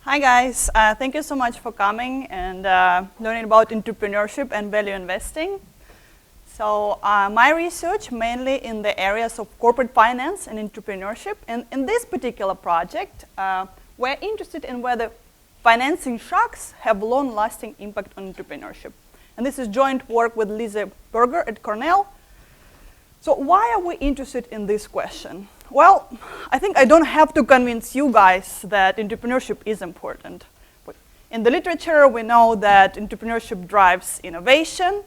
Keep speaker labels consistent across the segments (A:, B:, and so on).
A: Hi guys, thank you so much for coming and learning about entrepreneurship and value investing. So my research mainly in the areas of corporate finance and entrepreneurship. And in this particular project, we're interested in whether financing shocks have long-lasting impact on entrepreneurship. And this is joint work with Lisa Berger at Cornell. So why are we interested in this question? Well, I think I don't have to convince you guys that entrepreneurship is important. But in the literature, we know that entrepreneurship drives innovation,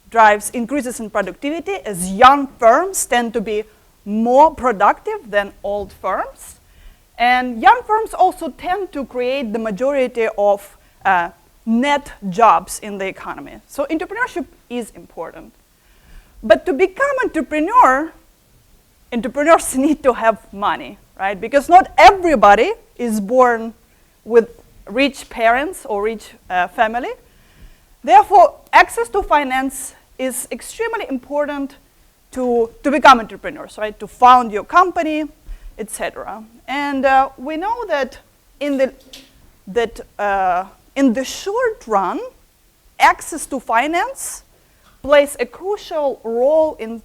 A: drives increases in productivity, as young firms tend to be more productive than old firms. And young firms also tend to create the majority of net jobs in the economy. So entrepreneurship is important. But to become entrepreneurs need to have money, right? Because not everybody is born with rich parents or rich family. Therefore, access to finance is extremely important to become entrepreneurs, right? To found your company, etc. And we know that in the short run, access to finance plays a crucial role in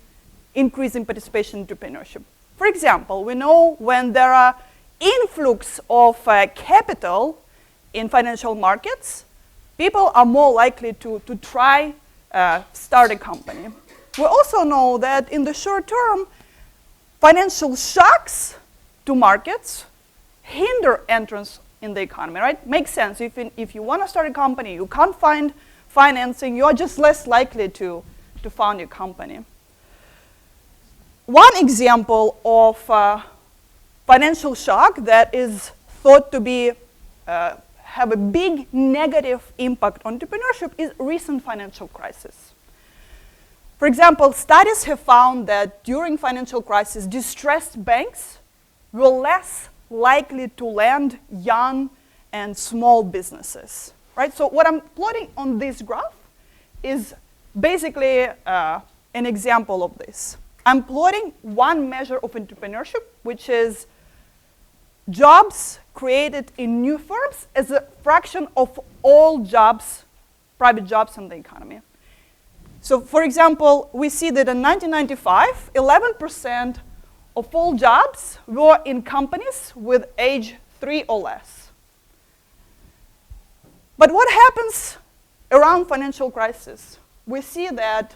A: increasing participation in entrepreneurship. For example, we know when there are influx of capital in financial markets, people are more likely to try start a company. We also know that in the short term, financial shocks to markets hinder entrance in the economy, right? Makes sense. If you want to start a company, you can't find financing, you're just less likely to found your company. One example of financial shock that is thought to be have a big negative impact on entrepreneurship is recent financial crisis. For example, studies have found that during financial crisis, distressed banks were less likely to lend young and small businesses. Right? So what I'm plotting on this graph is basically an example of this. I'm plotting one measure of entrepreneurship, which is jobs created in new firms as a fraction of all jobs, private jobs in the economy. So for example, we see that in 1995, 11% of all jobs were in companies with age 3 or less. But what happens around financial crisis? We see that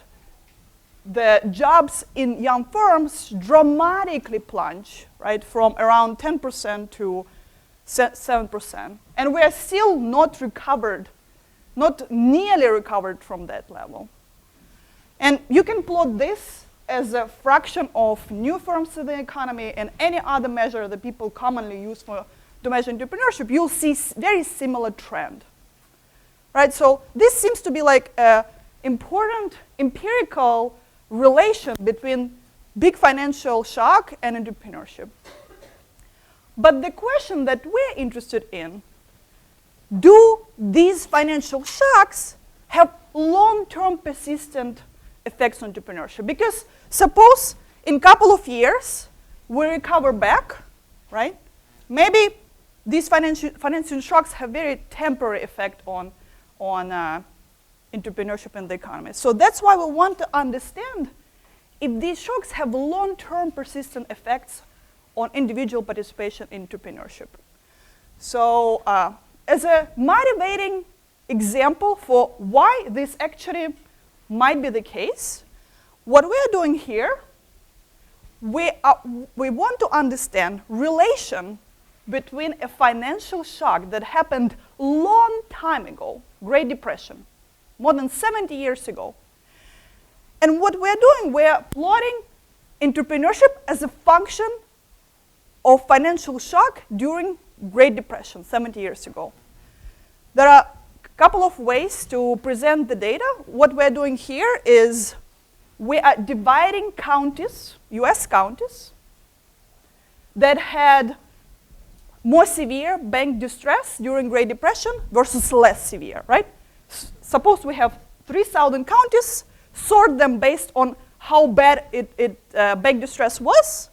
A: the jobs in young firms dramatically plunge, right, from around 10% to 7%. And we are still not nearly recovered from that level. And you can plot this as a fraction of new firms in the economy and any other measure that people commonly use to measure entrepreneurship, you'll see very similar trend. Right, so this seems to be like an important empirical relation between big financial shock and entrepreneurship. But the question that we're interested in, do these financial shocks have long-term persistent effects on entrepreneurship? Because suppose in a couple of years we recover back, right? Maybe these financial shocks have very temporary effect on entrepreneurship in the economy. So that's why we want to understand if these shocks have long-term persistent effects on individual participation in entrepreneurship. So as a motivating example for why this actually might be the case, what we are doing here, we want to understand relation between a financial shock that happened long time ago, Great Depression, more than 70 years ago. And what we're doing, we're plotting entrepreneurship as a function of financial shock during Great Depression, 70 years ago. There are a couple of ways to present the data. What we're doing here is we are dividing counties, US counties, that had more severe bank distress during Great Depression versus less severe, right? Suppose we have 3,000 counties, sort them based on how bad bank distress was,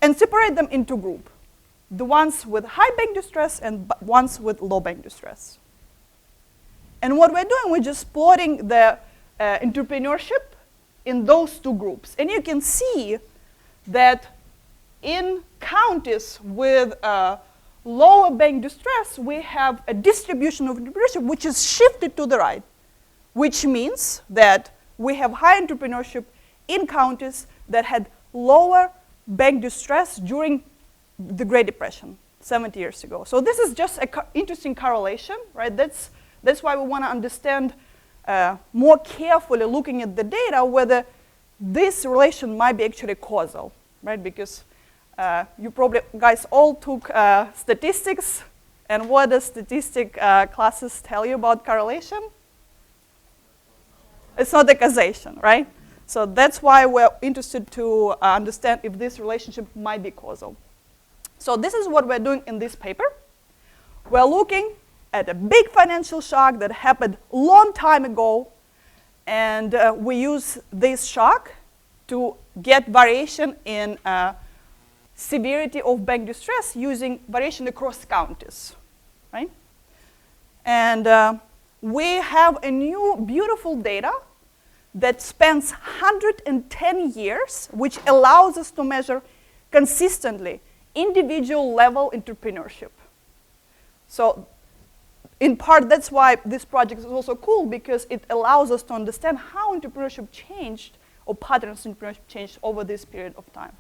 A: and separate them into groups. the ones with high bank distress and ones with low bank distress. And what we're doing, we're just plotting the entrepreneurship in those two groups. And you can see that in counties with lower bank distress, we have a distribution of entrepreneurship which is shifted to the right, which means that we have high entrepreneurship in counties that had lower bank distress during the Great Depression 70 years ago. So this is just an interesting correlation, right? That's why we want to understand more carefully, looking at the data, whether this relation might be actually causal, right? Because you probably guys all took statistics, and what does statistic classes tell you about correlation? It's not a causation, right? So that's why we're interested to understand if this relationship might be causal. So this is what we're doing in this paper. We're looking at a big financial shock that happened a long time ago, and we use this shock to get variation in severity of bank distress using variation across counties, right? And we have a new beautiful data that spans 110 years, which allows us to measure consistently individual level entrepreneurship. So in part, that's why this project is also cool, because it allows us to understand how entrepreneurship changed, or patterns of entrepreneurship changed over this period of time.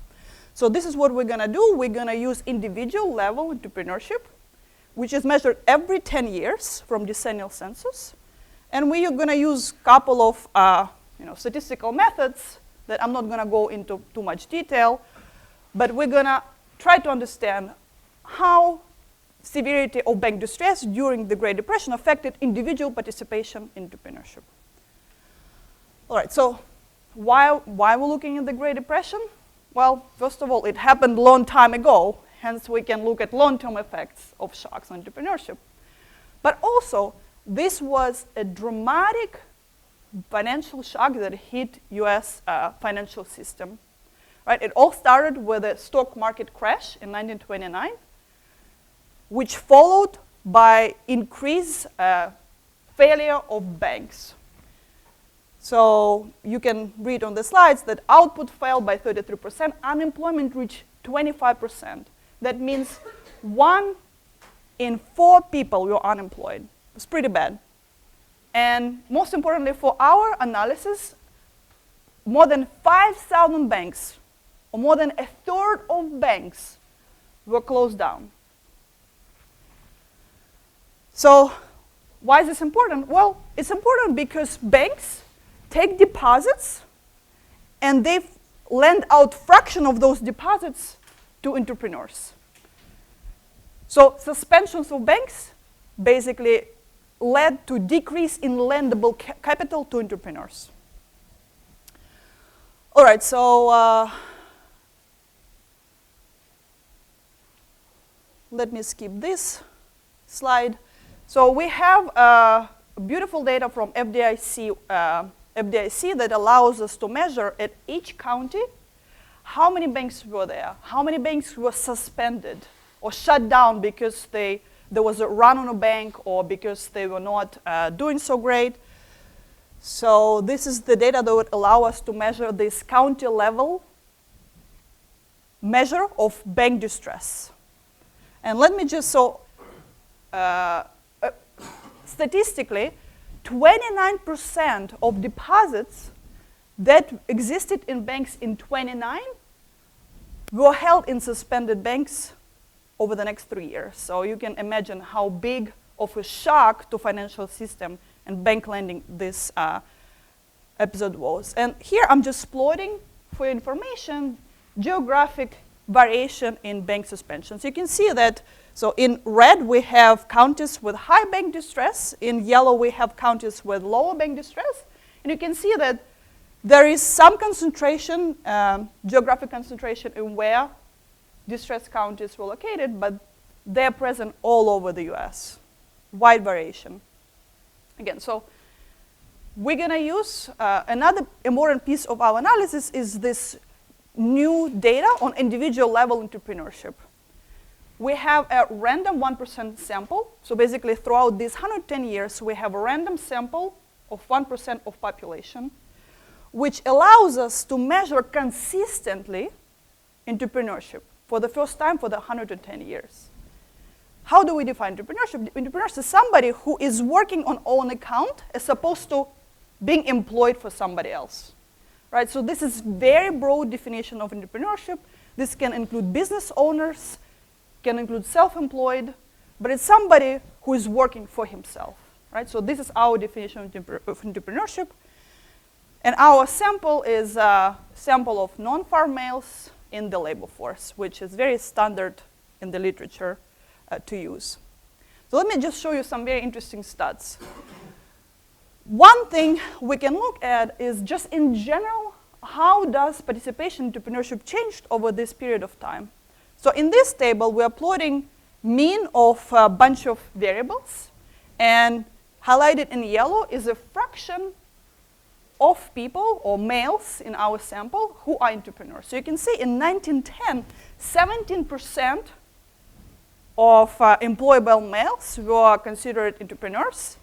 A: So this is what we're going to do. We're going to use individual level entrepreneurship, which is measured every 10 years from decennial census. And we are going to use a couple of statistical methods that I'm not going to go into too much detail, but we're going to try to understand how severity of bank distress during the Great Depression affected individual participation in entrepreneurship. All right, so why we're looking at the Great Depression? Well, first of all, it happened a long time ago, hence we can look at long-term effects of shocks on entrepreneurship. But also, this was a dramatic financial shock that hit US financial system. Right? It all started with a stock market crash in 1929, which followed by increased failure of banks. So you can read on the slides that output fell by 33%, unemployment reached 25%. That means 1 in 4 people were unemployed. It's pretty bad. And most importantly for our analysis, more than 5,000 banks, or more than a third of banks, were closed down. So why is this important? Well, it's important because banks take deposits and they lend out fraction of those deposits to entrepreneurs. So suspensions of banks basically led to decrease in lendable capital to entrepreneurs. All right, so let me skip this slide. So we have beautiful data from FDIC that allows us to measure at each county how many banks were there, how many banks were suspended or shut down because there was a run on a bank or because they were not doing so great. So this is the data that would allow us to measure this county level measure of bank distress. And let me just, statistically, 29% of deposits that existed in banks in 29 were held in suspended banks over the next 3 years. So you can imagine how big of a shock to financial system and bank lending this episode was. And here I'm just plotting for your information geographic variation in bank suspensions. You can see that, so in red we have counties with high bank distress, in yellow we have counties with lower bank distress, and you can see that there is some concentration, geographic concentration in where distressed counties were located, but they're present all over the US, wide variation. Again, so we're gonna use another important piece of our analysis is this new data on individual level entrepreneurship. we have a random 1% sample. So basically, throughout these 110 years, we have a random sample of 1% of population, which allows us to measure consistently entrepreneurship for the first time for the 110 years. How do we define entrepreneurship? Entrepreneurship is somebody who is working on own account as opposed to being employed for somebody else. Right? So this is very broad definition of entrepreneurship. This can include business owners, can include self-employed, but it's somebody who is working for himself. Right? So this is our definition of entrepreneurship. And our sample is a sample of non-farm males in the labor force, which is very standard in the literature to use. So let me just show you some very interesting stats. One thing we can look at is just in general, how does participation in entrepreneurship changed over this period of time? So in this table, we are plotting mean of a bunch of variables, and highlighted in yellow is a fraction of people, or males in our sample, who are entrepreneurs. So you can see in 1910, 17% of employable males were considered entrepreneurs.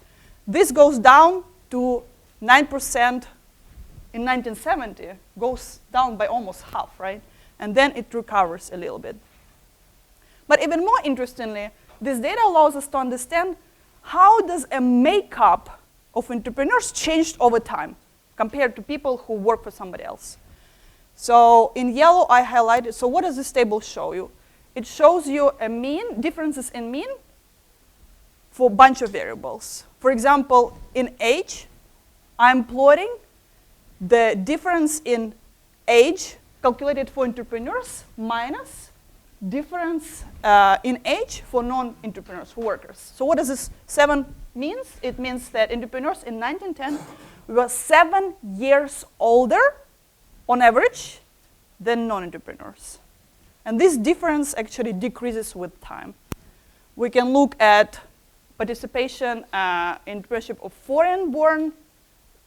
A: This goes down to 9% in 1970, goes down by almost half, right? And then it recovers a little bit. But even more interestingly, this data allows us to understand how does a makeup of entrepreneurs changed over time compared to people who work for somebody else. So in yellow, I highlighted, so what does this table show you? It shows you a mean, differences in mean for a bunch of variables. For example, in age, I'm plotting the difference in age calculated for entrepreneurs minus difference in age for non-entrepreneurs, for workers. So what does this 7 means? It means that entrepreneurs in 1910 were 7 years older on average than non-entrepreneurs. And this difference actually decreases with time. We can look at participation in entrepreneurship of foreign-born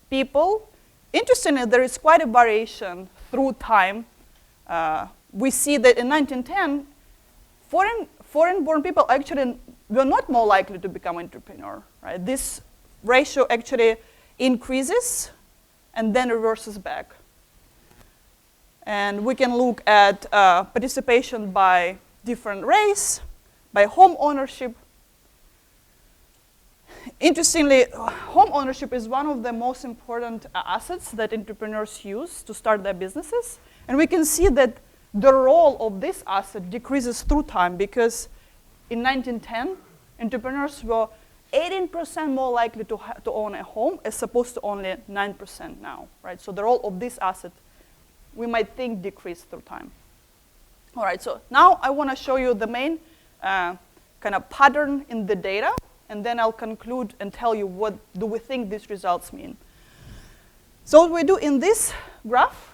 A: people. Interestingly, there is quite a variation through time. We see that in 1910, foreign-born people actually were not more likely to become entrepreneur. Right? This ratio actually increases and then reverses back. And we can look at participation by different race, by home ownership. Interestingly, home ownership is one of the most important assets that entrepreneurs use to start their businesses. And we can see that the role of this asset decreases through time, because in 1910, entrepreneurs were 18% more likely to own a home as opposed to only 9% now, right? So the role of this asset, we might think, decreased through time. All right, so now I want to show you the main kind of pattern in the data, and then I'll conclude and tell you what do we think these results mean. So what we do in this graph,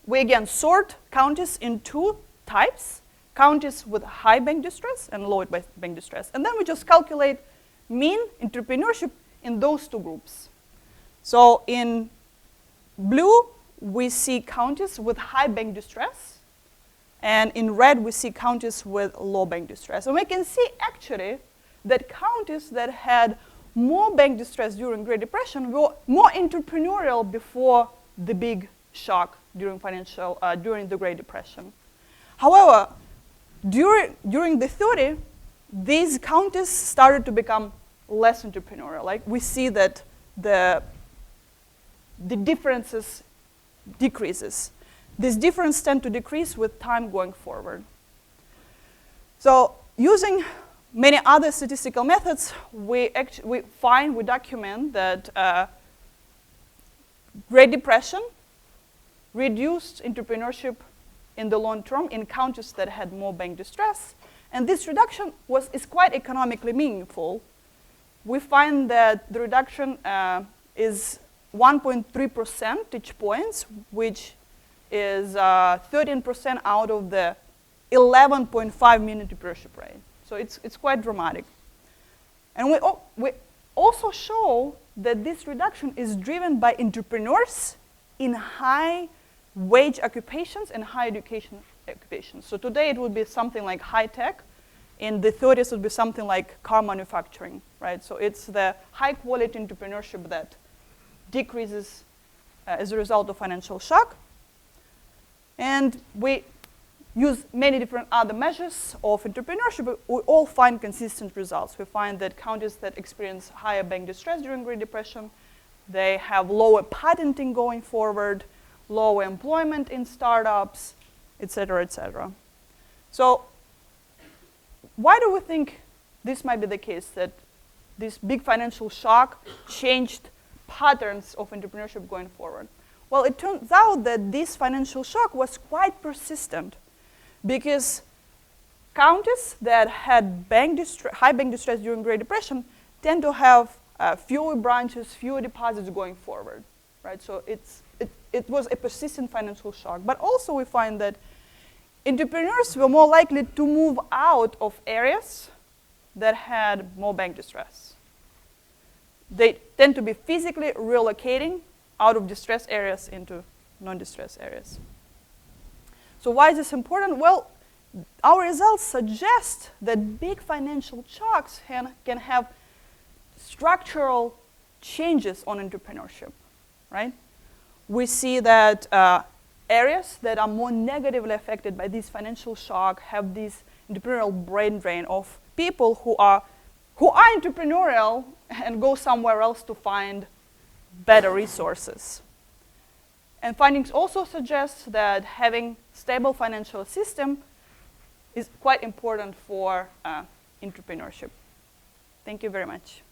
A: we again sort counties in 2 types, counties with high bank distress and low bank distress. And then we just calculate mean entrepreneurship in those 2 groups. So in blue, we see counties with high bank distress, and in red, we see counties with low bank distress. And we can see actually that counties that had more bank distress during Great Depression were more entrepreneurial before the big shock during the Great Depression. However, during the 30s, these counties started to become less entrepreneurial. Like we see that the differences decreases. This difference tend to decrease with time going forward. So using many other statistical methods, we document that Great Depression reduced entrepreneurship in the long term in counties that had more bank distress. And this reduction is quite economically meaningful. We find that the reduction is 1.3 percentage points, which is 13% out of the 11.5 mean entrepreneurship rate. So it's quite dramatic. And we also show that this reduction is driven by entrepreneurs in high wage occupations and high education occupations. So today it would be something like high tech In the 30s, it would be something like car manufacturing, right? So it's the high-quality entrepreneurship that decreases as a result of financial shock. And we use many different other measures of entrepreneurship, but we all find consistent results. We find that countries that experience higher bank distress during Great Depression, they have lower patenting going forward, lower employment in startups, et cetera, et cetera. So why do we think this might be the case, that this big financial shock changed patterns of entrepreneurship going forward? Well, it turns out that this financial shock was quite persistent, because countries that had high bank distress during Great Depression tend to have fewer branches, fewer deposits going forward, right? So it was a persistent financial shock. But also we find that entrepreneurs were more likely to move out of areas that had more bank distress. They tend to be physically relocating out of distressed areas into non-distressed areas. So why is this important? Well, our results suggest that big financial shocks can have structural changes on entrepreneurship, right? We see that areas that are more negatively affected by this financial shock have this entrepreneurial brain drain of people who are entrepreneurial and go somewhere else to find better resources. And findings also suggest that having stable financial system is quite important for entrepreneurship. Thank you very much.